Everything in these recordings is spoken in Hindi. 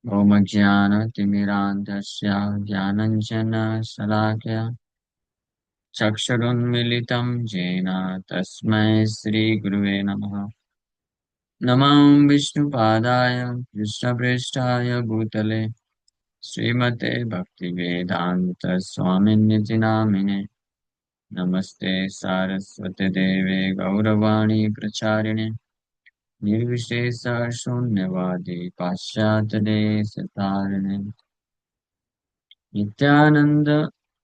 ॐ अज्ञानतिमिरान्धस्य ज्ञानञ्जनशलाकया चक्षुरुन्मीलितं येन तस्मै श्रीगुरुवे नमः। नमो विष्णुपादाय कृष्णप्रेष्ठाय भूतले श्रीमते भक्तिवेदान्तस्वामिन्निति नामिने। नमस्ते सारस्वते देवे गौरवाणी प्रचारिणे निर्विशेष शून्यवादी पाश्चात्यदेशतारिणे नित्यानंद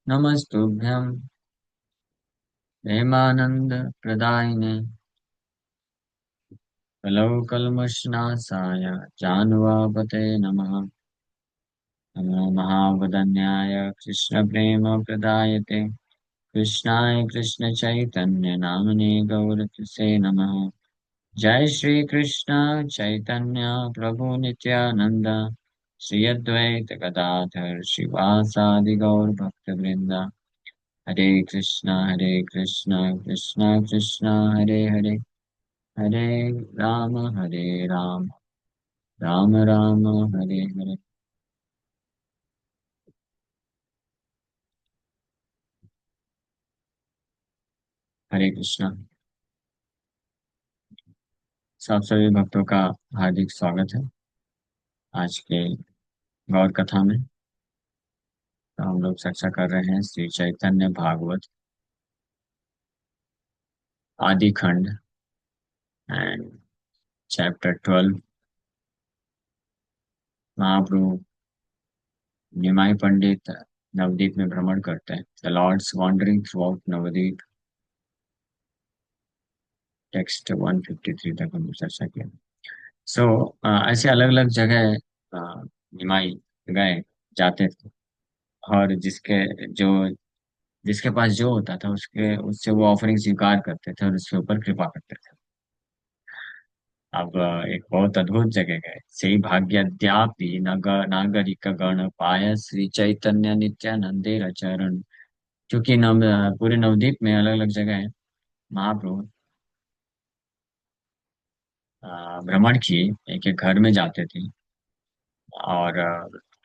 नमस्तुभ्यं प्रेमानंद प्रदायिने कलौकल्मषनाशाय जानुवापते नमः। नमो महावदन्याय कृष्णप्रेमप्रदायते कृष्णाय कृष्णचैतन्य नामने गौरतुसे नमः। जय श्री कृष्ण चैतन्य प्रभु नित्यानंद श्री अद्वैत गदाधर शिवासादि गौर भक्तवृंद। हरे कृष्णा कृष्णा कृष्णा हरे हरे हरे राम हरे राम राम राम हरे हरे। हरे कृष्णा। सब सभी भक्तों का हार्दिक स्वागत है आज के गौर कथा में। तो हम लोग चर्चा कर रहे हैं श्री चैतन्य भागवत आदि खंड एंड चैप्टर 12। महाप्रभु निमाई पंडित नवदीप में भ्रमण करते हैं। The lord's wandering throughout Navadvip. Text 153 तक हम चर्चा किया। सो ऐसे अलग अलग जगह निमाई गए जाते थे और जो जिसके पास जो होता था उसके उससे वो ऑफरिंग स्वीकार करते थे और उसके ऊपर कृपा करते थे। अब एक बहुत अद्भुत जगह गए। से भाग्यद्यापि नागरिक गण पाय श्री चैतन्य नित्यानंदे चरण। क्योंकि पूरे नवद्वीप में अलग अलग जगह है। महाप्रभु भ्रमण किए, एक एक घर में जाते थे और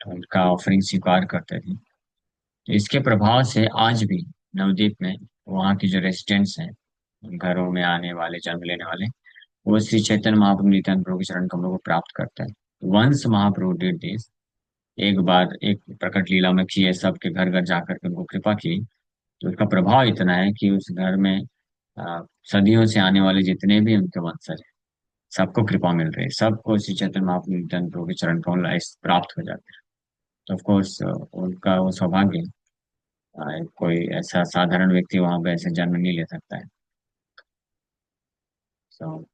उनका ऑफरिंग स्वीकार करते थे। तो इसके प्रभाव से आज भी नवद्वीप में वहाँ की जो रेसिडेंट्स हैं, घरों में आने वाले जन्म लेने वाले, वो श्री चैतन्य महाप्रभु नित्यानंद प्रभु के चरण कमलों को प्राप्त करते हैं। Once Mahaprabhu did this. एक बार एक प्रकट लीला में किए, सबके घर घर जाकर के उनको कृपा की। तो उसका प्रभाव इतना है कि उस घर में सदियों से आने वाले जितने भी उनके वंशज हैं, सबको कृपा मिल रही है। सबको श्री चैतन्य महाप्रभु नित्यानंद प्रभु के चरण कमल प्राप्त हो जाते हैं। तो ऑफ कोर्स उनका वो सौभाग्य है। कोई ऐसा साधारण व्यक्ति वहां पे ऐसे जन्म नहीं ले सकता है। So,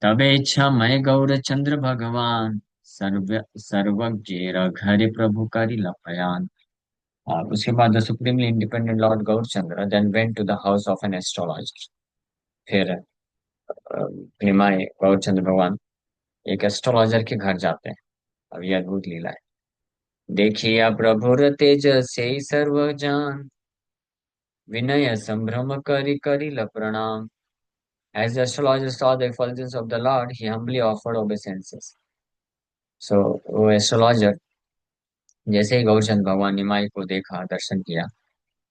तबे इच्छा मैं गौर चंद्र भगवान सर्वज्ञ घर प्रभु करी लपयान। और उसके बाद the supremely independent lord Gaura Chandra then went to the house of an astrologer. फिर निमाय गौर चंद्र भगवान एक एस्ट्रोलॉजर के घर जाते हैं। अब ये अद्भुत लीला है। देखिए प्रभुर तेज से सर्व जान विनय संभ्रम करी करी प्रणाम। As the astrologer saw the effulgence of the Lord, he humbly offered obeisances. So वो एस्ट्रोलॉजर जैसे ही गौरचंद भगवान निमाई को देखा, दर्शन किया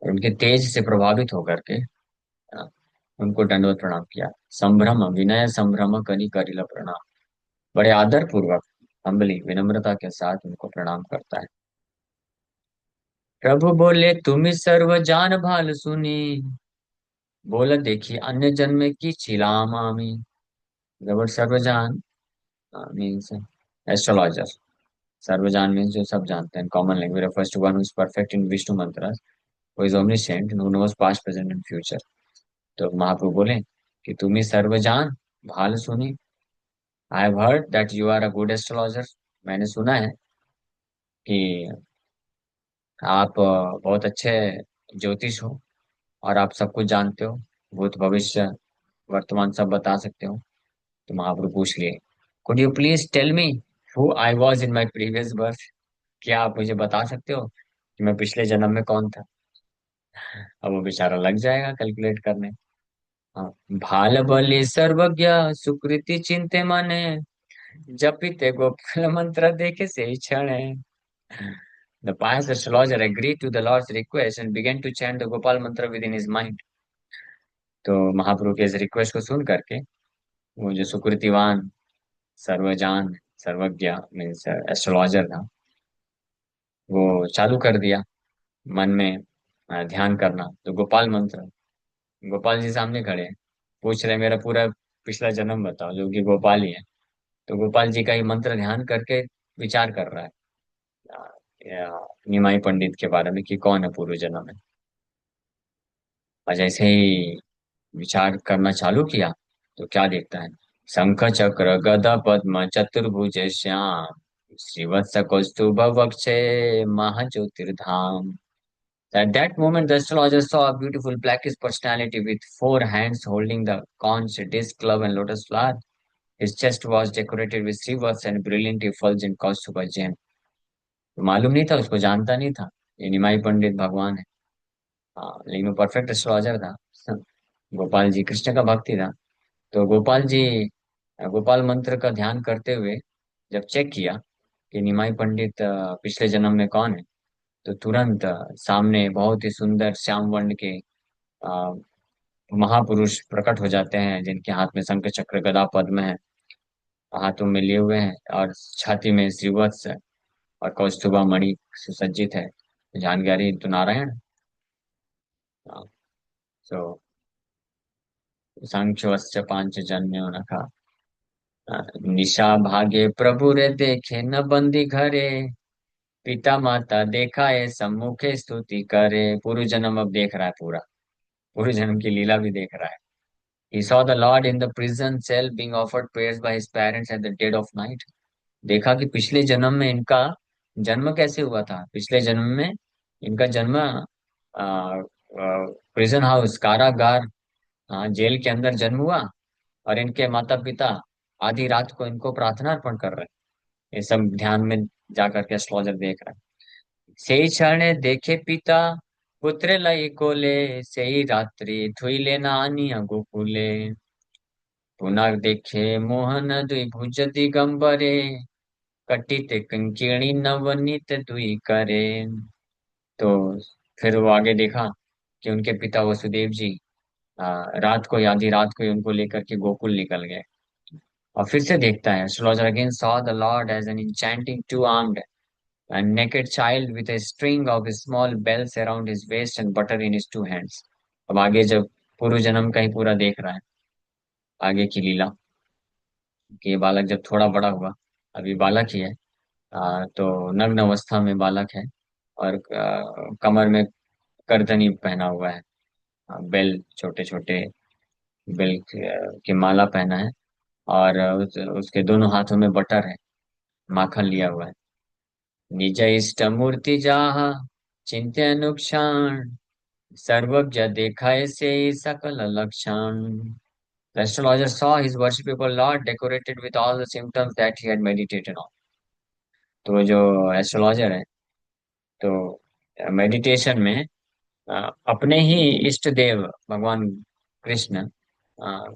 और उनके तेज से प्रभावित होकर के अ, उनको दंडवत प्रणाम किया। संभ्रम विनय संभ्रम करी करिला प्रणाम। बड़े आदर पूर्वक, हम्बली विनम्रता के साथ उनको प्रणाम करता है। प्रभु बोले तुम ही सर्व जान भाल सुनी। बोला देखिए अन्य जन्म की छिलाम आमी। The word सर्वजान मीन्स एस्ट्रोलॉजर। सर्वजान मीन्स जो सब जानते हैं, common language refers to one who is perfect in Vishnu मंत्ras, who is omniscient, who knows past, present and future। तो महाप्रभु बोले कि तुम ही सर्वजान भाल सुनी। I have heard that you are a good astrologer. मैंने सुना है कि आप बहुत अच्छे ज्योतिष हो और आप सब कुछ जानते हो, भूत भविष्य वर्तमान सब बता सकते हो। तो महाप्रभु पूछ लिए, could you please tell me who I was in my previous birth. क्या आप मुझे बता सकते हो कि मैं पिछले जन्म में कौन था। अब वो बेचारा लग जाएगा कैलकुलेट करने। हाँ। भाल बलि सर्वज्ञ सुकृति चिंते माने जपिते गोपाल मंत्र देखे से ही क्षण है। The pious astrologer agreed to the Lord's request and began to chant the Gopal mantra within his mind. तो महाप्रभु के इस रिक्वेस्ट को सुन करके वो जो सुकृतिवान सर्वजान सर्वज्ञ मीन्स एस्ट्रोलॉजर था, वो चालू कर दिया मन में ध्यान करना। तो गोपाल मंत्र, गोपाल जी सामने खड़े हैं, पूछ रहे मेरा पूरा पिछला जन्म बताओ, जो कि गोपाल ही है। तो गोपाल जी का ही मंत्र ध्यान करके विचार कर रहा है निमाई पंडित के बारे में कि कौन है पूर्व जन्म में। और जैसे ही विचार करना चालू किया तो क्या देखता है, शंख चक्र गदा पद्म चतुर्भुज श्याम श्रीवत्स कौस्तुभ वक्षे महाज्योतिर्धाम। At that moment, the astrologer saw a beautiful blackish personality with four hands holding the conch, disc, club, and lotus flower. His chest was decorated with srivas and brilliant effulgent Kaustuba gem. तो मालूम नहीं था, उसको जानता नहीं था ये निमाई पंडित भगवान है। हाँ, लेकिन वो परफेक्ट एस्ट्रोलॉजर था। गोपाल जी कृष्ण का भक्ति था। तो गोपाल जी गोपाल मंत्र का ध्यान करते हुए जब चेक किया कि निमाई पंडित पिछले जन्म में कौन है, तो तुरंत सामने बहुत ही सुंदर श्याम वर्ण के अ, महापुरुष प्रकट हो जाते हैं, जिनके हाथ में शंख चक्र गदा पद्म है, हाथों में लिए हुए हैं, और छाती में श्रीवत्स और कौस्तुभा मणि सुसज्जित है। जान गया रे तो नारायण। सो सांख्यवश्च पांचजन्यो नखा निशा भागे प्रभु रे देखे न बंदी घरे पिता माता देखा है सम्मुखे स्तुति करे। पूर्व जन्म अब देख रहा है, पूरा पूर्व जन्म की लीला भी देख रहा है। He saw the Lord in the prison cell being offered prayers by his parents at the dead of night. देखा कि पिछले जन्म में इनका जन्म कैसे हुआ था। पिछले जन्म में इनका जन्म प्रिजन हाउस कारागार, जेल के अंदर जन्म हुआ। और इनके माता पिता आधी रात को इनको प्रार्थना अर्पण कर रहे हैं। ये सब ध्यान में जाकर के एस्ट्रोलॉजर देख रहा है। सेई क्षणे देखे पिता पुत्र लई कोले सेई रात्रि थुईले नानी गोकुले पुनः देखे मोहन द्विभुज दिगंबरे कटित कंकिणी नवनीत दुई करे। तो फिर वो आगे देखा कि उनके पिता वसुदेव जी रात को या आधी रात को ही उनको लेकर के गोकुल निकल गए। और फिर से देखता है astrologer again saw the lord as an enchanting two-armed and naked child with a string of small bells around his waist and butter in his two hands। अब आगे जब पूर्व जन्म का ही पूरा देख रहा है आगे की लीला, कि ये बालक जब थोड़ा बड़ा हुआ, अभी बालक ही है, तो नग्न अवस्था में बालक है, और कमर में करधनी पहना हुआ है, बेल छोटे छोटे बेल की माला पहना है, और उसके दोनों हाथों में बटर है, माखन लिया हुआ है। निज इष्ट मूर्ति जाहा चिंत्य अनुक्षण सर्वज्ञ देखा से सकल लक्षण। The astrologer saw his worshipable Lord decorated with all the symptoms that he had meditated on। तो वो जो एस्ट्रोलॉजर है, तो मेडिटेशन में अपने ही इष्ट देव भगवान कृष्ण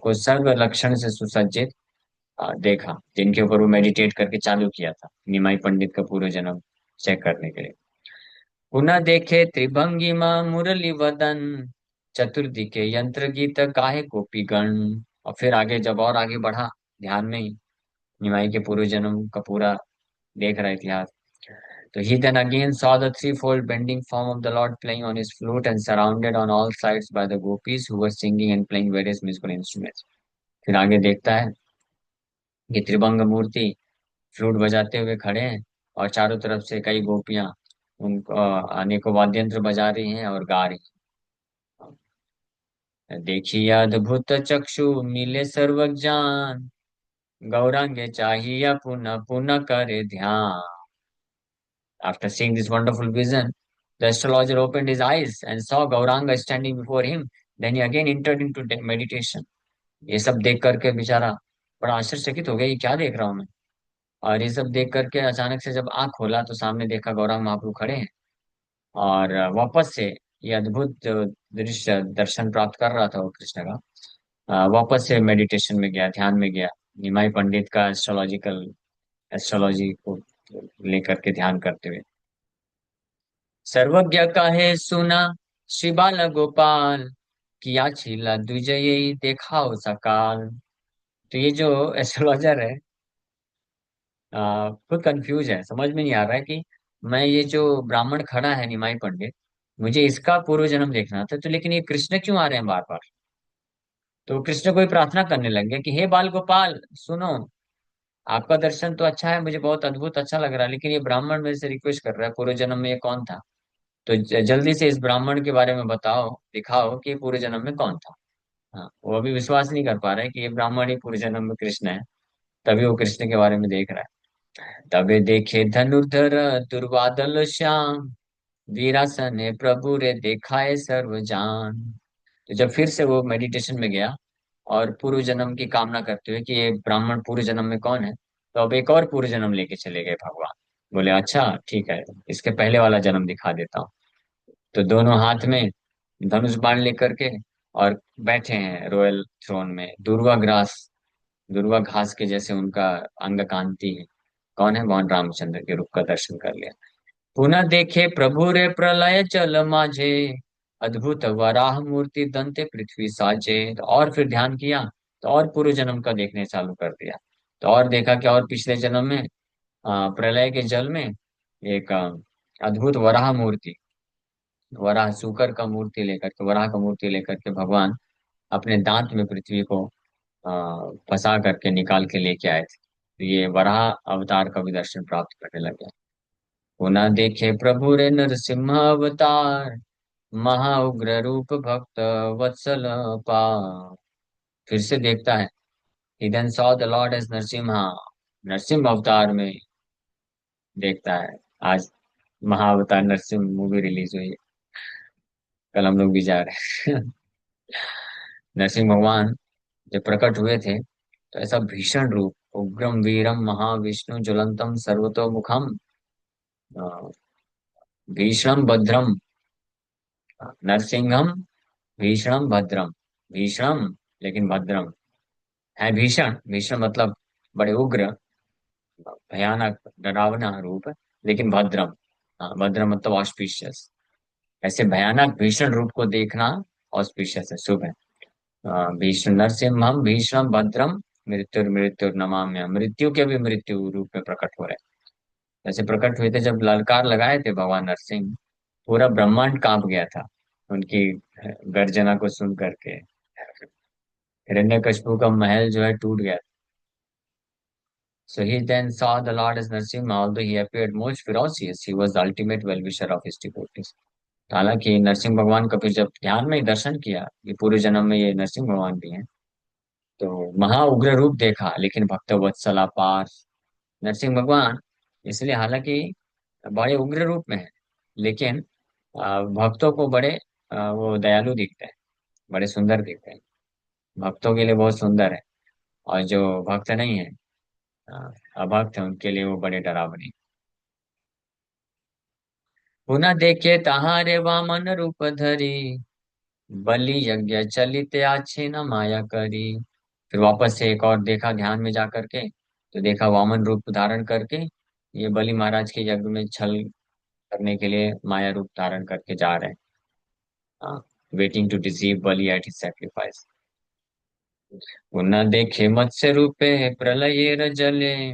को सर्व लक्षण से सुसज्जित देखा, जिनके ऊपर वो मेडिटेट करके चालू किया था निमाई पंडित का पूर्व जन्म चेक करने के लिए। पुनः देखे त्रिभंगिमा मुरली वदन चतुर्दिके यंत्र गीत गाहे गोपीगण। और फिर आगे जब और आगे बढ़ा ध्यान में ही निमाई के पूर्व जन्म का पूरा देख रहा इतिहास, तो he then again saw the threefold bending form of the Lord playing on his flute and surrounded on all sides by the gopis who were singing and playing various musical instruments। फिर आगे देखता है कि त्रिभंग मूर्ति फ्लूट बजाते हुए खड़े हैं, और चारों तरफ से कई गोपियां उनको अनेकों वाद्य यंत्र बजा रही हैं और गा रही हैं। देखिए अद्भुत चक्षु मिले सर्वज्ञान गौरांगे चाहिए पुनः पुनः करे ध्यान। After seeing this wonderful vision, the astrologer opened his eyes and saw Gauranga standing before him. Then he again entered into meditation। ये सब देख करके बेचारा बड़ा आश्चर्यचकित हो गया, ये क्या देख रहा हूँ मैं। और ये सब देख करके अचानक से जब आंख खोला तो सामने देखा गौरांग महाप्रभु खड़े हैं, और वापस से ये अद्भुत जो दृश्य दर्शन प्राप्त कर रहा था वो कृष्ण का, वापस से मेडिटेशन में गया, ध्यान में गया। निमाई पंडित का एस्ट्रोलॉजी को लेकर के ध्यान करते हुए। सर्वज्ञ कहे सुना श्री बाल गोपाल, किया छिला दुजयी देखाओ सकाल। तो ये जो एस्ट्रोलॉजर है, खुद कंफ्यूज है, समझ में नहीं आ रहा है कि मैं ये जो ब्राह्मण खड़ा है निमाई पंडित, मुझे इसका पूर्व जन्म देखना था, तो लेकिन ये कृष्ण क्यों आ रहे हैं बार बार। तो कृष्ण को ही प्रार्थना करने लग गया कि हे बाल गोपाल सुनो, आपका दर्शन तो अच्छा है, मुझे बहुत अद्भुत अच्छा लग रहा है, लेकिन ये ब्राह्मण मेरे से रिक्वेस्ट कर रहा है पूर्व जन्म में ये कौन था। तो जल्दी से इस ब्राह्मण के बारे में बताओ, दिखाओ कि ये पूर्व जन्म में कौन था। हाँ, वो अभी विश्वास नहीं कर पा रहा है कि ये ब्राह्मण ही पूर्व जन्म में कृष्ण है। तभी वो कृष्ण के बारे में देख रहा है। तबे देखे धनुर्धर दुर्वादल श्याम, वीरासन प्रभु रे देखाए सर्व जान। तो जब फिर से वो मेडिटेशन में गया और पूर्व जन्म की कामना करते हुए कि ये ब्राह्मण पूर्व जन्म में कौन है, तो अब एक और पूर्व जन्म लेके चले गए भगवान। बोले अच्छा ठीक है, इसके पहले वाला जन्म दिखा देता हूँ। तो दोनों हाथ में धनुष बाण लेकर के और बैठे हैं रॉयल थ्रोन में, दुर्वा घास के जैसे उनका अंग कांति है। कौन है, भगवान रामचंद्र के रूप का दर्शन कर लिया। पुनः देखे प्रभु रे प्रलय जल माझे, अद्भुत वराह मूर्ति दंते पृथ्वी साजे। तो और फिर ध्यान किया, तो और पूर्व जन्म का देखने चालू कर दिया। तो और देखा कि और पिछले जन्म में प्रलय के जल में एक अद्भुत वराह मूर्ति, वराह सूकर का मूर्ति लेकर के, वराह का मूर्ति लेकर के भगवान अपने दांत में पृथ्वी को फंसा करके निकाल के लेके आए थे। तो ये वराह अवतार का भी दर्शन प्राप्त करने लगे। पुनः देखे प्रभु रे नरसिंह अवतार, महा उग्र रूप भक्त वत्सल पा। फिर से देखता है, he then saw the Lord as Narasimha, Narasimha अवतार में देखता है। आज महाअवतार नरसिंह मूवी रिलीज हुई है, कल हम लोग भी जा रहे हैं। नरसिंह भगवान जब प्रकट हुए थे, तो ऐसा भीषण रूप, उग्रम वीरम महाविष्णु ज्वलंतम सर्वतोमुखम, अ, भीषणम भद्रम, नरसिंहम भीषणम भद्रम, भीषणम लेकिन भद्रम, है भीषण, भीषण मतलब बड़े उग्र, भयानक डरावना रूप है, लेकिन भद्रम, हाँ, भद्रम मतलब ऑस्पिशियस। ऐसे भयानक भीषण रूप को देखना ऑस्पिशियस है, शुभ है। भीषण नरसिम्हम भीषण भद्रम, मृत्यु मृत्यु नमाम्य, मृत्यु के भी मृत्यु रूप में प्रकट हो रहे हैं। ऐसे प्रकट हुए थे जब ललकार लगाए थे भगवान नरसिंह, पूरा ब्रह्मांड कांप गया था उनकी गर्जना को सुन करके। हिरण्यकशिपु का महल जो है टूट गया। So he then saw the Lord as Narasimha, although he appeared most ferocious, he was the ultimate well-wisher of his devotees. हालांकि नरसिंह भगवान का फिर जब ध्यान में ही दर्शन किया, ये पूरे जन्म में ये नरसिंह भगवान भी हैं, तो महा उग्र रूप देखा, लेकिन भक्त वत्सला पार नरसिंह भगवान, इसलिए हालांकि बड़े उग्र रूप में है, लेकिन भक्तों को बड़े वो दयालु दिखते हैं, बड़े सुंदर दिखते हैं, भक्तों के लिए बहुत सुंदर है। और जो भक्त नहीं है, अभक्त है, उनके लिए वो बड़े डरावने। पुनः देखे तहारे वामन रूप धरी, बलि यज्ञ चलित आछे न माया करी। फिर वापस से एक और देखा ध्यान में जा करके, तो देखा वामन रूप धारण करके ये बलि महाराज के यज्ञ में छल करने के लिए माया रूप धारण करके जा रहे हैं, waiting to deceive Bali at his sacrifice. पुनः देखे मत्स्य रूपे प्रलये जले,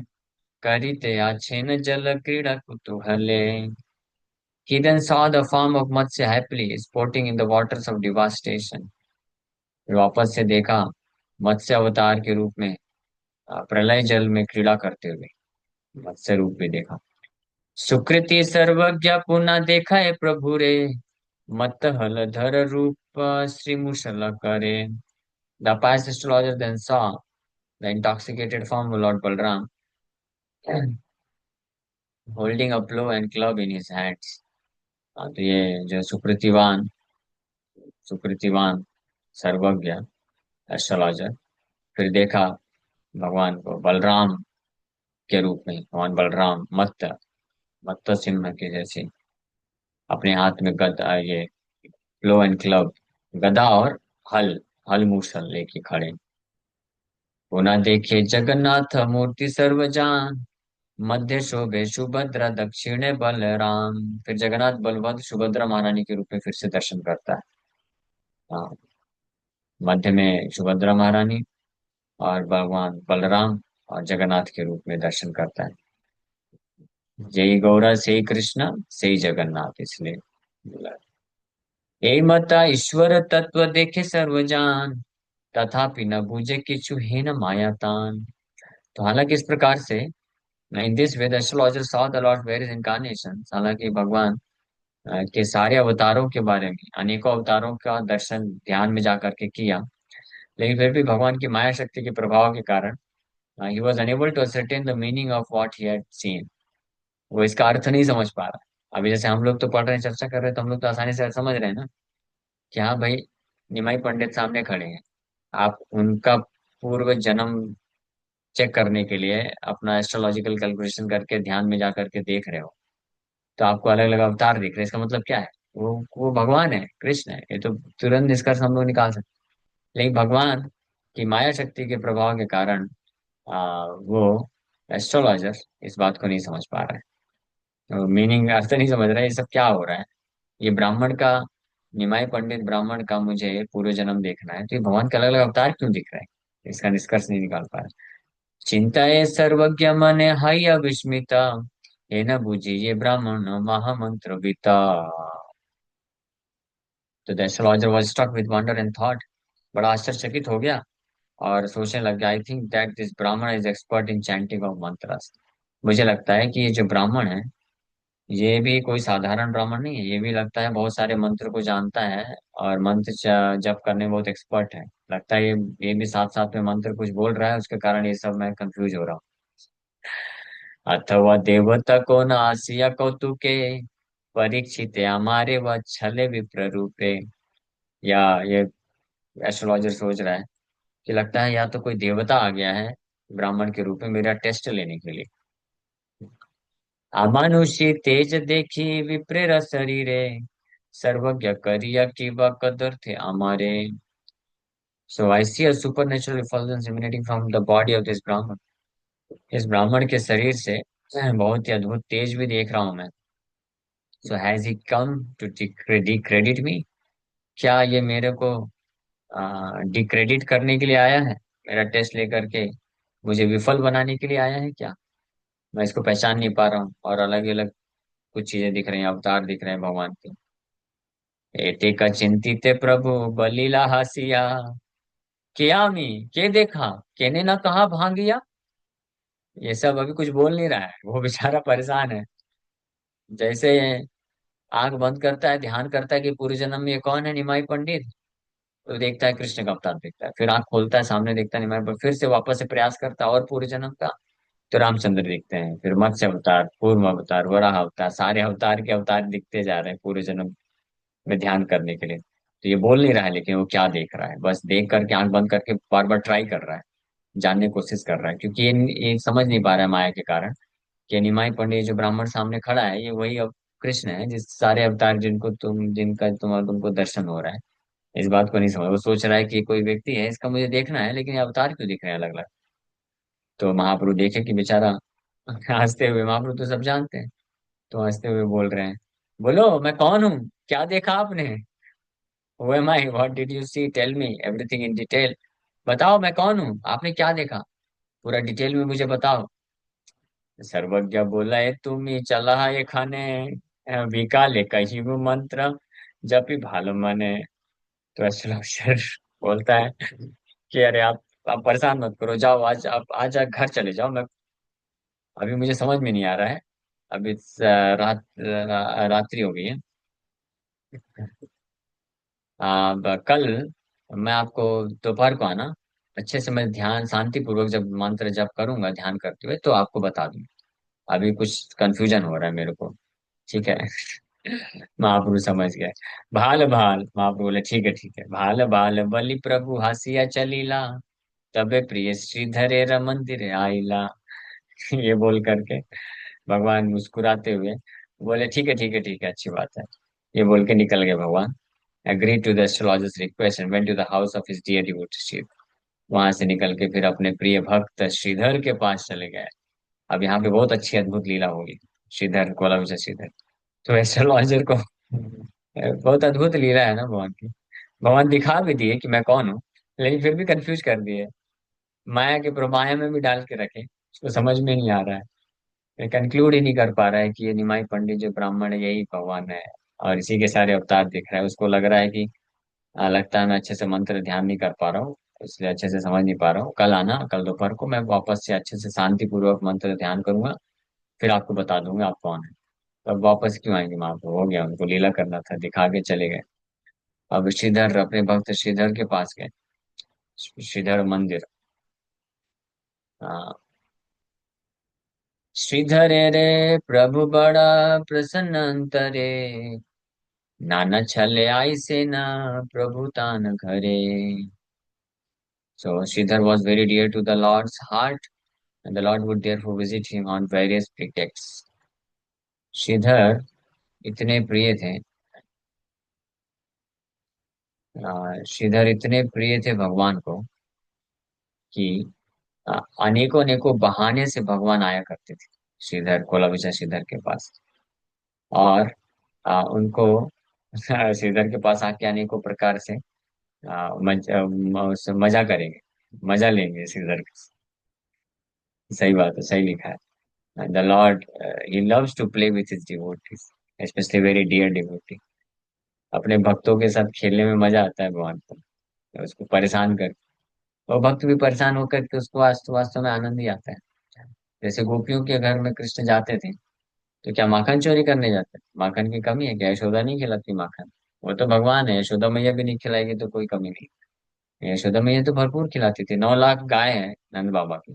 करिते आछे न जल क्रीड़ा कुतूहले। He then saw the form of Matsya happily sporting in the waters of devastation. फिर वापस से देखा मत्स्य अवतार के रूप में प्रलय जल में क्रीड़ा करते हुए मत्स्य रूप भी देखा। सुकृति सर्वज्ञ पुनः देखा है प्रभु रे, मत हल धर रूप श्री मुशल करे। The pious astrologer then saw the intoxicated form of Lord Balram holding a plow and club in his hands. तो ये जो सुकृतिवान सर्वज्ञ एस्ट्रोलॉजर फिर देखा भगवान को बलराम के रूप में, भगवान बलराम मत्त मत्त सिंह के जैसे अपने हाथ में ये फ्लो एंड क्लब, गदा और हल, हल मूसल लेके खड़े। पुनः देखे जगन्नाथ मूर्ति सर्वजान, मध्य शोभे सुभद्रा दक्षिणे बलराम। फिर जगन्नाथ बलभद्र सुभद्रा महारानी के रूप में फिर से दर्शन करता है। हाँ, मध्य में सुभद्रा महारानी और भगवान बलराम और जगन्नाथ के रूप में दर्शन करता है। जय गौरा से कृष्ण से जगन्नाथ, इसलिए बोला। हे मता ईश्वर तत्व देखे सर्वजान, तथापि न बूझे किछु हीन माया तान। तो हालांकि इस प्रकार से, in this way the astrologer saw the Lord various incarnation, हालांकि भगवान के सारे अवतारों के बारे में, अनेकों अवतारों का दर्शन ध्यान में जाकर के किया, लेकिन फिर भी भगवान की माया शक्ति के प्रभाव के कारण ही was unable to ascertain the meaning of what he had seen. वो इसका अर्थ नहीं समझ पा रहा। अभी जैसे हम लोग तो पढ़ रहे हैं, चर्चा कर रहे हैं, तो हम लोग तो आसानी से समझ रहे हैं ना कि हाँ भाई, निमाई पंडित सामने खड़े हैं, आप उनका पूर्व जन्म चेक करने के लिए अपना एस्ट्रोलॉजिकल कैलकुलेशन करके ध्यान में जा करके देख रहे हो, तो आपको अलग अलग अवतार दिख रहे हैं। इसका मतलब क्या है? वो भगवान है, कृष्ण है, ये तो तुरंत निष्कर्ष हम लोग निकाल सकते हैं। लेकिन भगवान की माया शक्ति के प्रभाव के कारण वो एस्ट्रोलॉजर इस बात को नहीं समझ पा रहा है, तो मीनिंग अर्थ नहीं समझ रहा है, ये सब क्या हो रहा है। ये ब्राह्मण का, निमाई पंडित ब्राह्मण का मुझे पूर्व जन्म देखना है, तो ये भगवान के अलग अलग अवतार क्यों दिख रहे हैं, इसका निष्कर्ष नहीं निकाल पा रहा। चिंताए सर्वज्ञ मने हय विस्मिता, हे न बुझी ये ब्राह्मण महामंत्र बीता। तो the astrologer was struck with wonder and thought, बड़ा आश्चर्यचकित हो गया और सोचने लग गया, I think that this brahmin is expert in chanting of mantras. मुझे लगता है कि ये जो ब्राह्मण है, ये भी कोई साधारण ब्राह्मण नहीं है, ये भी लगता है बहुत सारे मंत्र को जानता है और मंत्र जप करने में बहुत एक्सपर्ट है। लगता है ये भी साथ साथ में मंत्र कुछ बोल रहा है, उसके कारण ये सब मैं कंफ्यूज हो रहा हूँ। अथवा देवता को न आसिया कौतुके, परीक्षित हमारे व छले विप्र रूपे। या ये एस्ट्रोलॉजर सोच रहा है कि लगता है या तो कोई देवता आ गया है ब्राह्मण के रूप में मेरा टेस्ट लेने के लिए। अमानुषी तेज देखी विप्रेर शरीरे, सर्वज्ञ करिया की कदर थे हमारे। So I see a super effulgence emanating from the body of this ब्राह्मण। इस ब्राह्मण के शरीर से बहुत ही अद्भुत तेज भी देख रहा हूं मैं। So has he come to डिक्रेडिट मी, क्या ये मेरे को डिक्रेडिट करने के लिए आया है, मेरा टेस्ट लेकर के मुझे विफल बनाने के लिए आया है क्या? मैं इसको पहचान नहीं पा रहा हूँ, और अलग अलग कुछ चीजें दिख रही हैं, अवतार दिख रहे हैं भगवान के। एते का चिंतित प्रभु बलीला हासिया, क्या मी के देखा, केने ना कहा भांगिया। ये सब अभी कुछ बोल नहीं रहा है, वो बेचारा परेशान है। जैसे आंख बंद करता है, ध्यान करता है कि पूर्व जन्म में ये कौन है, निमाई पंडित, तो देखता है कृष्ण का अवतार दिखता है। फिर आंख खोलता है, सामने देखता है निमाई पंडित, फिर से वापस से प्रयास करता है और पूर्व जन्म का, तो रामचंद्र दिखते हैं। फिर मत्स्य अवतार, पूर्व अवतार, वराह अवतार, सारे अवतार के अवतार दिखते जा रहे हैं पूर्व जन्म में ध्यान करने के लिए। तो ये बोल नहीं रहा है, लेकिन वो क्या देख रहा है, बस देख करके आंख बंद करके बार बार ट्राई कर रहा है, जानने की कोशिश कर रहा है, क्योंकि ये समझ नहीं पा रहा है माया के कारण कि निमाई पंडित जो ब्राह्मण सामने खड़ा है, ये वही कृष्ण है जिस सारे अवतार जिनको जिनका तुमको दर्शन हो रहा है। इस बात को नहीं समझ, वो सोच रहा है कि कोई व्यक्ति है, इसका मुझे देखना है, लेकिन ये अवतार क्यों दिख रहे हैं अलग अलग। तो महाप्रभु देखे कि बेचारा हंसते हुए, महाप्रभु तो सब जानते हैं, तो हंसते हुए बोल रहे हैं, बोलो मैं कौन हूँ, क्या देखा आपने? Who am I? What did you see? Tell me everything in detail. बताओ मैं कौन हूँ, आपने क्या देखा, पूरा डिटेल में मुझे बताओ। सर्वज्ञ बोला है, तुम ही चला है ये खाने, विकाले कही वो मंत्र, जब भी भालो मने। तो एस्ट्रोलॉजर बोलता है कि अरे आप परेशान मत करो, जाओ आज आप आज घर चले जाओ, मैं अभी मुझे समझ में नहीं आ रहा है। अभी रात्रि हो गई है। कल मैं आपको दोपहर को आना, अच्छे से मैं ध्यान शांति पूर्वक जब मंत्र जप करूंगा ध्यान करते हुए, तो आपको बता दूंगा। अभी कुछ कंफ्यूजन हो रहा है मेरे को, ठीक है? महाप्रभु समझ गए। भाल भाल, महाप्रभु बोले ठीक है, भाल भाल बलि प्रभु हसिया चलीला, तबे प्रिय श्रीधरे र मंदिर आईला। ये बोल करके भगवान मुस्कुराते हुए बोले, ठीक है, अच्छी बात है। ये बोल के निकल गए भगवान। Agreed to the astrologer's request and went to the house of his dear devotee Shiv. वहां से निकल के फिर अपने प्रिय भक्त श्रीधर के पास चले गए। अब यहाँ पे बहुत अच्छी अद्भुत लीला होगी। श्रीधर कोला विजय श्रीधर तो एस्ट्रोलॉजर को बहुत अद्भुत लीला है ना भगवान की। भगवान दिखा भी दिए कि मैं कौन हूँ, लेकिन फिर भी कंफ्यूज कर दिए। माया के प्रमाया में भी डाल के रखे, उसको समझ में नहीं आ रहा है, कंक्लूड ही नहीं कर पा रहा है कि ये निमाई पंडित जो ब्राह्मण है यही भगवान है, और इसी के सारे अवतार दिख रहा है। उसको लग रहा है कि लगता है मैं अच्छे से मंत्र ध्यान नहीं कर पा रहा हूँ, इसलिए अच्छे से समझ नहीं पा रहा हूँ। कल आना, कल दोपहर को मैं वापस से अच्छे से शांति पूर्वक मंत्र ध्यान करूंगा, फिर आपको बता दूंगा आप कौन है। तो अब वापस क्यों आएंगे वहां पे, हो गया, उनको लीला करना था, दिखा के चले गए। अब श्रीधर अपने भक्त श्रीधर के पास गए। श्रीधर मंदिर। हाँ। श्रीधर रे प्रभु बड़ा प्रसन्न अंतरे, नाना छले आई से ना प्रभु तान घरे। So Sridhar was very dear to the Lord's heart, and the Lord would therefore visit him on various pretexts. Shridhar इतने प्रिय थे, श्रीधर इतने प्रिय थे भगवान को कि अनेकों अनेकों बहाने से भगवान आया करते थे श्रीधर, कोलाविचा श्रीधर के पास। और उनको श्रीधर के पास आके अनेकों प्रकार से मजा करेंगे, मजा लेंगे श्रीधर का। सही बात है, सही लिखा है। The lord he loves to play with his devotees, specially very dear devotee. अपने भक्तों के साथ खेलने में मजा आता है भगवान को, उसको परेशान कर, और भक्त भी परेशान होकर के उसको वास्तव वास्तव में आनंद ही आता है। जैसे गोपियों के घर में कृष्ण जाते थे, तो क्या माखन चोरी करने जाते थे? माखन की कमी है क्या? यशोदा नहीं खिलाती माखन? वो तो भगवान है, यशोदा मैया भी नहीं खिलाएगी तो कोई कमी नहीं। यशोदा मैया तो भरपूर खिलाती थी, 9 लाख गाय है नंद बाबा की।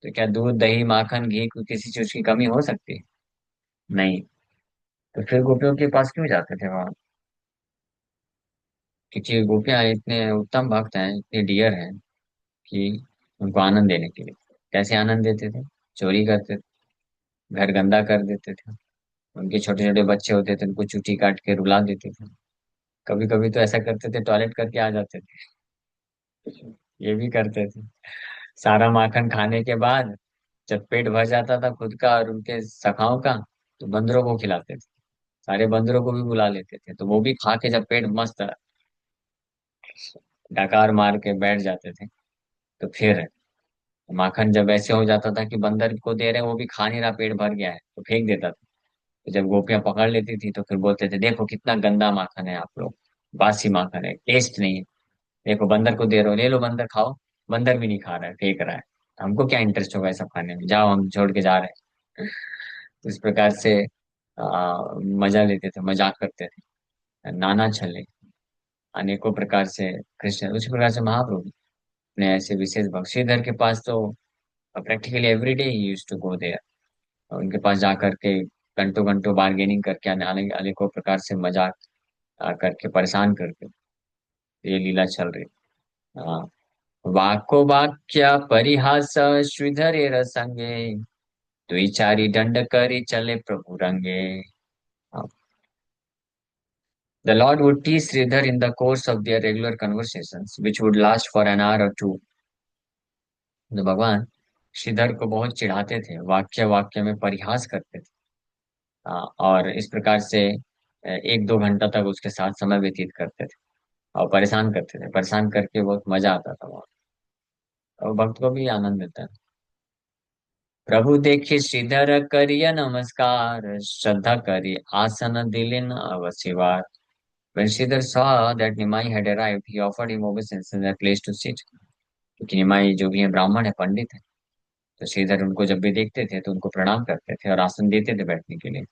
तो क्या दूध दही माखन घी को किसी चीज की कमी हो सकती है? नहीं। तो फिर गोपियों के पास क्यों जाते थे वहां? क्योंकि गोपियां इतने उत्तम भक्त हैं, इतने डियर हैं कि उनको आनंद देने के लिए। कैसे आनंद देते थे? चोरी करते थे, घर गंदा कर देते थे, उनके छोटे छोटे बच्चे होते थे उनको चूटी काट के रुला देते थे। कभी कभी तो ऐसा करते थे, टॉयलेट करके आ जाते थे। ये भी करते थे। सारा माखन खाने के बाद जब पेट भर जाता था खुद का और उनके सखाओं का, तो बंदरों को खिलाते थे। सारे बंदरों को भी बुला लेते थे, तो वो भी खा के जब पेट मस्त डकार मार के बैठ जाते थे, तो फिर माखन जब ऐसे हो जाता था कि बंदर को दे रहे हैं वो भी खा नहीं रहा, पेट भर गया है, तो फेंक देता था। तो जब गोपियां पकड़ लेती थी तो फिर बोलते थे देखो कितना गंदा माखन है आप लोग, बासी माखन है, टेस्ट नहीं है। देखो बंदर को दे रहे हो, ले लो बंदर खाओ। बंदर भी नहीं खा रहा है, फेंक रहा है। तो हमको क्या इंटरेस्ट होगा ये सब खाने में, जाओ हम छोड़ के जा रहे हैं। तो इस प्रकार से मजा लेते थे, मजाक करते थे, नाना छले अनेकों प्रकार से। कृष्ण उसी प्रकार से महाप्रभु ने ऐसे विशेष भक्त श्रीधर के पास तो practically every day he used to go there. उनके पास जाकर के घंटों घंटों बार्गेनिंग करके अनेकों प्रकार से मजाक करके परेशान करके ये लीला चल रही। हाँ। वाको वाक्य परिहास श्रीधर संगे, द्विचारी दंड करी चले प्रभु रंगे। The Lord would tease Sridhar in the course of their regular conversations, which would last for an hour or two. तो भगवान श्रीधर को बहुत चिढ़ाते थे, वाक्य वाक्य में परिहास करते थे। और इस प्रकार से 1-2 घंटा तक उसके साथ समय व्यतीत करते थे और परेशान करते थे, परेशान करके बहुत मजा आता था वहाँ। और भक्त को भी आनंद मिलता है। प्रभु देखे श्रीधर करिय नमस्कार, श्रद्धा करी आसन Dilin अवसिवार। When Sridhar saw that Nimai had arrived, he offered him obeisance and a place to sit. क्योंकि निमाई जो भी है ब्राह्मण है, पंडित है, तो श्रीधर उनको जब भी देखते थे तो उनको प्रणाम करते थे और आसन देते थे बैठने के लिए।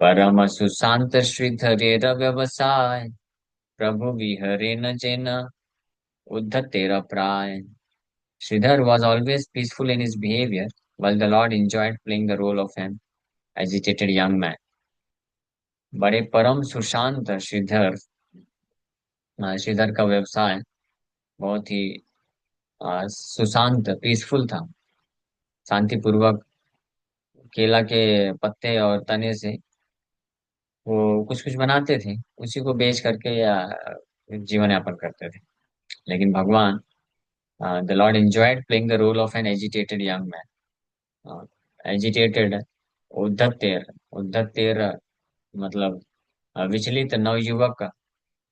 परम सुशांत श्रीधरेर व्यवसाय, प्रभु विहरे न जेन उद्धत तेरा प्राय। Sridhar was always peaceful in his behavior, while the Lord enjoyed playing the role of an agitated young man. बड़े परम सुशांत श्रीधर, श्रीधर का व्यवसाय बहुत ही सुशांत, पीसफुल था, शांतिपूर्वक। केला के पत्ते और तने से वो कुछ कुछ बनाते थे, उसी को बेच करके जीवन यापन करते थे। लेकिन भगवान the Lord enjoyed playing the role of an agitated young man. Agitated, उद्धत उद्धतेर मतलब विचलित नवयुवक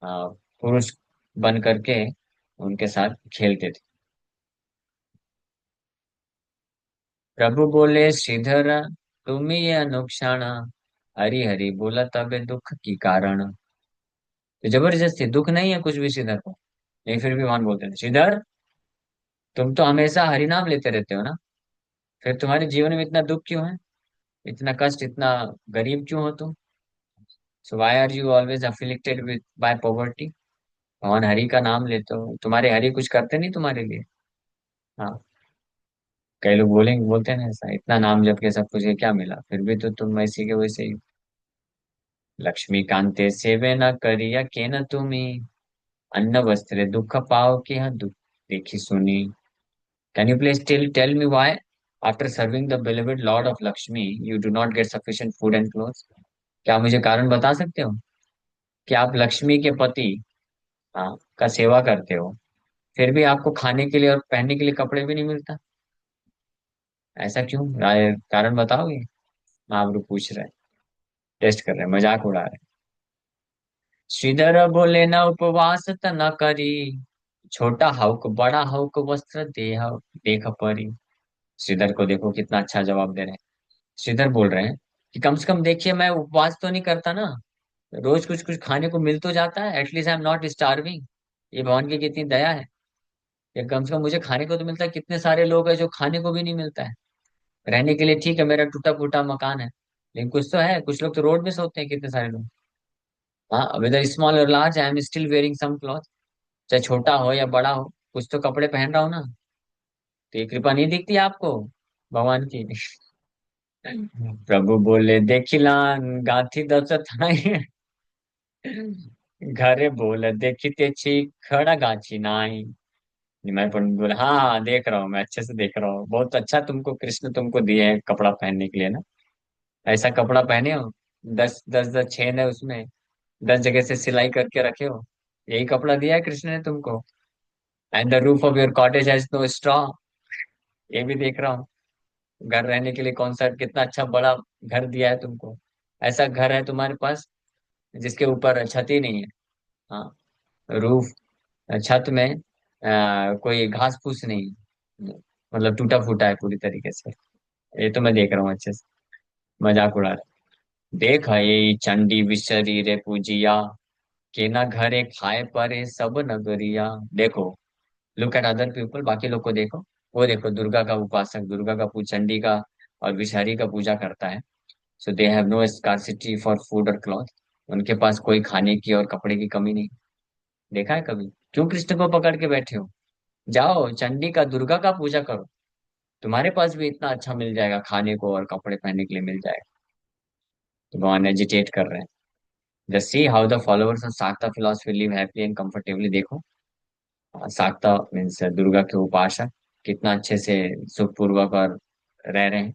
पुरुष बन करके उनके साथ खेलते थे। प्रभु बोले, श्रीधर तुम ही ये अनुक्षण, हरि हरि बोला तबे दुख की कारण। तो जबरदस्ती दुख नहीं है कुछ भी श्रीधर को, लेकिन फिर भी भगवान बोलते हैं, श्रीधर तुम तो हमेशा हरि नाम लेते रहते हो ना, फिर तुम्हारे जीवन में इतना दुख क्यों है, इतना कष्ट, इतना गरीब क्यों हो तुम? So why are you always afflicted with by poverty? भगवान हरि का नाम लेते हो, तुम्हारे हरि कुछ करते नहीं तुम्हारे लिए? हाँ, कई लोग बोलेंगे, बोलते हैं ना ऐसा, इतना नाम जप के सब कुछ है, क्या मिला, फिर भी तो तुम वैसे के वैसे ही हो। लक्ष्मी कांते सेवे न करिया के न तुम्ही, अन्न वस्त्र दुख पाओ के हाँ दुख देखी सुनी। Can you please tell tell me why after serving the beloved lord of Lakshmi you do not get sufficient food and clothes? क्या मुझे कारण बता सकते हो कि आप लक्ष्मी के पति, हाँ, का सेवा करते हो, फिर भी आपको खाने के लिए और पहनने के लिए कपड़े भी नहीं मिलता? ऐसा क्यों? कारण बताओगे? महाप्रभु पूछ रहे हैं, टेस्ट कर रहे हैं, मजाक उड़ा रहे हैं। श्रीधर बोले, न उपवास त न करी, छोटा हउक बड़ा हउक वस्त्र देह देख परी। श्रीधर को देखो कितना अच्छा जवाब दे रहे हैं। श्रीधर बोल रहे हैं कि कम से कम देखिए, मैं उपवास तो नहीं करता ना, रोज कुछ कुछ खाने को मिल तो जाता है, at least I am not starving. ये भगवान की कितनी दया है, ये कम से कम मुझे खाने को तो मिलता है। कितने सारे लोग हैं जो खाने को भी नहीं मिलता है, रहने के लिए ठीक है मेरा टूटा फूटा मकान है, लेकिन कुछ तो है, कुछ लोग तो रोड में सोते हैं, कितने सारे लोग। हाँ, वेदर स्मॉल और large I am still wearing some cloth. चाहे छोटा हो या बड़ा हो, कुछ तो कपड़े पहन रहा हूं ना। तो ये कृपा नहीं दिखती आपको भगवान की? प्रभु बोले, देखिला गाथी दस थाई, घरे बोले देखी छी, खड़ा गाछी नाई। मैं पंडित बोला, हाँ हाँ देख रहा हूँ, मैं अच्छे से देख रहा हूँ, बहुत अच्छा तुमको कृष्ण तुमको दिए हैं कपड़ा पहनने के लिए ना। ऐसा कपड़ा पहने हो, दस दस दस छेद है उसमें, 10 जगह से सिलाई करके रखे हो, यही कपड़ा दिया है कृष्ण ने तुमको। And the roof of your cottage has no straw, ये भी देख रहा हूँ। घर रहने के लिए कौन सा कितना अच्छा बड़ा घर दिया है तुमको। ऐसा घर है तुम्हारे पास जिसके ऊपर छत ही नहीं है। हाँ, रूफ, छत में कोई घास फूस नहीं, मतलब टूटा फूटा है पूरी तरीके से। ये तो मैं देख रहा हूँ अच्छे से, मजाक उड़ा रहा। देख ये चंडी विचरी रे पूजिया, के ना घरे खाए परे सब नगरिया। देखो, लुक एट अदर पीपल, बाकी लोग को देखो। वो देखो, दुर्गा का उपासक, दुर्गा का चंडी का और विषहरी का पूजा करता है। So they have no scarcity for food और क्लॉथ, उनके पास कोई खाने की और कपड़े की कमी नहीं। देखा है कभी? क्यों कृष्ण को पकड़ के बैठे हो? जाओ चंडी का, दुर्गा का पूजा करो, तुम्हारे पास भी इतना अच्छा मिल जाएगा, खाने को और कपड़े पहनने के लिए मिल जाएगा। तो भगवान एजिटेट कर रहे हैं। Just see how the followers of Shakta philosophy live happy and comfortably. देखो, शाक्ता मीन्स दुर्गा के उपासक कितना अच्छे से सुखपूर्वक और रह रहे हैं,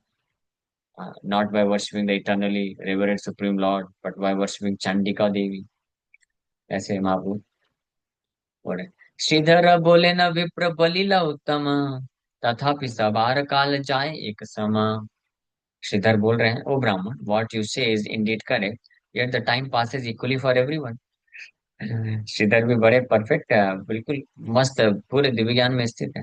not by worshipping the eternally reverent supreme Lord but by worshipping Chandika Devi. ऐसे महाप्रभु बोले। श्रीधर बोले, न विप्र बलिला उत्तम, तथापि सवार काल जाए एक समा। श्रीधर बोल रहे हैं, O brahmin, what you say is indeed correct, yet the time passes equally for everyone. Shridhar भी बड़े परफेक्ट है, बिल्कुल मस्त, पूरे दिव्य ज्ञान में स्थित है।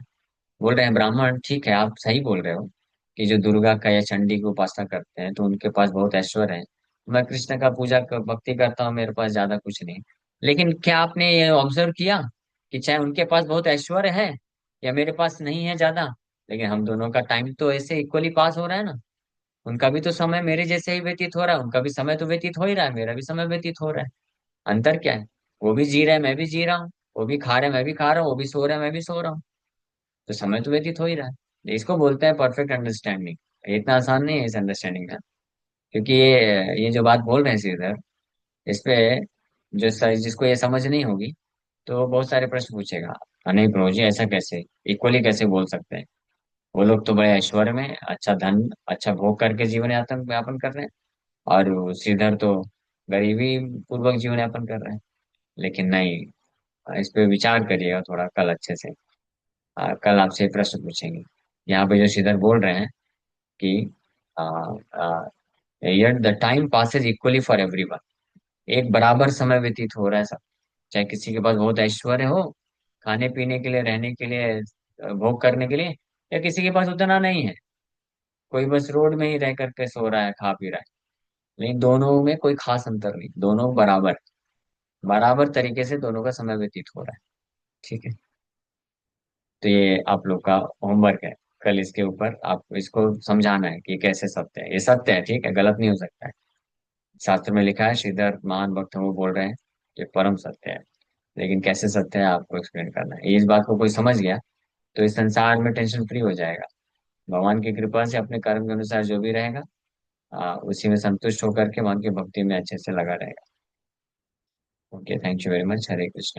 बोल रहे हैं, ब्राह्मण ठीक है, आप सही बोल रहे हो कि जो दुर्गा का या चंडी की उपासना करते हैं तो उनके पास बहुत ऐश्वर्य है। मैं कृष्ण का भक्ति करता हूँ, मेरे पास ज्यादा कुछ नहीं। लेकिन क्या आपने ये ऑब्जर्व किया कि चाहे उनके पास बहुत ऐश्वर्य है या मेरे पास नहीं है ज्यादा, लेकिन हम दोनों का टाइम तो ऐसे इक्वली पास हो रहा है ना। उनका भी तो समय मेरे जैसे ही व्यतीत हो रहा है, उनका भी समय तो व्यतीत हो ही रहा है, मेरा भी समय व्यतीत हो रहा है। अंतर क्या है? वो भी जी रहे हैं, मैं भी जी रहा हूँ, वो भी खा रहे हैं, मैं भी खा रहा हूँ, वो भी सो रहे हैं, मैं भी सो रहा हूँ। तो समय तो व्यतीत हो ही रहा है। इसको बोलते हैं परफेक्ट अंडरस्टैंडिंग। इतना आसान नहीं है इस अंडरस्टैंडिंग का, क्योंकि ये जो बात बोल रहे हैं श्रीधर, इस पे जिसको ये समझ नहीं होगी तो वो बहुत सारे प्रश्न पूछेगा। नहीं प्रभु जी, ऐसा कैसे, इक्वली कैसे बोल सकते हैं? वो लोग तो बड़े ऐश्वर्य में अच्छा धन, अच्छा भोग करके जीवन यापन यापन कर रहे हैं, और वो श्रीधर तो गरीबी पूर्वक जीवन यापन कर रहे हैं। लेकिन नहीं, इस पे विचार करिएगा थोड़ा कल अच्छे से। कल आपसे एक प्रश्न पूछेंगे। यहाँ पे जो श्रीधर बोल रहे हैं कि yet the time passes equally for everyone. एक बराबर समय व्यतीत हो रहा है सब, चाहे किसी के पास बहुत ऐश्वर्य हो, खाने पीने के लिए, रहने के लिए, भोग करने के लिए, या किसी के पास उतना नहीं है, कोई बस रोड में ही रह करके सो रहा है, खा पी रहा है। लेकिन दोनों में कोई खास अंतर नहीं, दोनों बराबर, बराबर तरीके से दोनों का समय व्यतीत हो रहा है। ठीक है। तो ये आप लोग का होमवर्क है। कल इसके ऊपर आपको इसको समझाना है कि ये कैसे सत्य है। ये सत्य है, ठीक है, गलत नहीं हो सकता है। शास्त्र में लिखा है, श्रीधर महान भक्त हैं वो बोल रहे हैं ये परम सत्य है। लेकिन कैसे सत्य है आपको एक्सप्लेन करना है। इस बात को कोई समझ गया तो इस संसार में टेंशन फ्री हो जाएगा। भगवान की कृपा से अपने कर्म के अनुसार जो भी रहेगा, उसी में संतुष्ट होकर के वहां की भक्ति में अच्छे से लगा रहेगा। Okay, thank you very much. Hare Krishna.